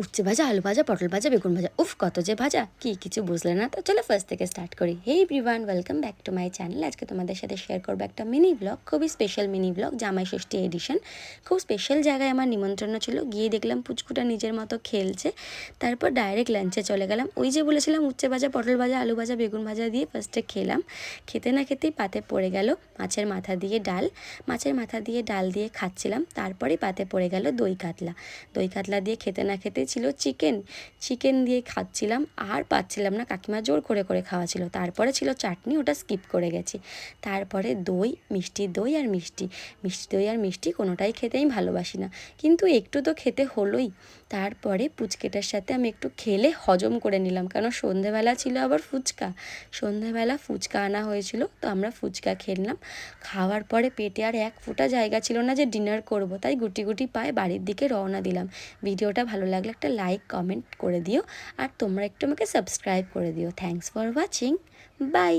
উচ্ছে ভাজা, আলু ভাজা, পটল ভাজা, বেগুন ভাজা, উফ কত যে ভাজা, কি কিছু বুঝলে না? তো চলো ফার্স্ট থেকে স্টার্ট করি। Hey everyone, welcome back to my channel. আজকে তোমাদের সাথে শেয়ার করবো একটা মিনি ব্লগ, খুবই special mini vlog, Jamai Shashthi addition. খুব স্পেশাল জায়গায় আমার নিমন্ত্রণ ছিল, গিয়ে দেখলাম পুচকুটা নিজের মতো খেলছে। তারপর ডাইরেক্ট লাঞ্চে চলে গেলাম। ওই যে বলেছিলাম উচ্ছে ভাজা, পটল ভাজা, আলু ভাজা, বেগুন ভাজা দিয়ে ফার্স্টে খেলাম। খেতে না খেতেই পাতে পড়ে গেল মাছের মাথা দিয়ে ডাল। মাছের মাথা দিয়ে ডাল দিয়ে খাচ্ছিলাম, তারপরে পাতে পড়ে গেল দই কাতলা। দই কাতলা দিয়ে খেতে না খেতে ছিল চিকেন। চিকেন দিয়ে খাচ্ছিলাম, আর পাচ্ছিলাম না, কাকিমা জোর করে করে খাওয়া ছিল। তারপরে ছিল চাটনি, ওটা স্কিপ করে গেছি। তারপরে দই, মিষ্টি দই আর মিষ্টি। মিষ্টি দই আর মিষ্টি কোনোটাই খেতে আমি ভালোবাসি না, কিন্তু একটু তো খেতে হলোই। তারপরে পুচকেটার সাথে আমি একটু খেলে হজম করে নিলাম, কারণ সন্ধেবেলা ছিল আবার ফুচকা। সন্ধেবেলা ফুচকা আনা হয়েছিল, তো আমরা ফুচকা খেলাম। খাওয়ার পরে পেটে আর এক ফোঁটা জায়গা ছিল না যে ডিনার করব, তাই গুটি গুটি পায়ে বাড়ির দিকে রওনা দিলাম। ভিডিওটা ভালো লাগলে একটা লাইক কমেন্ট করে দিও, আর তোমরা একটু আমাকে সাবস্ক্রাইব করে দিও। Thanks for watching, by.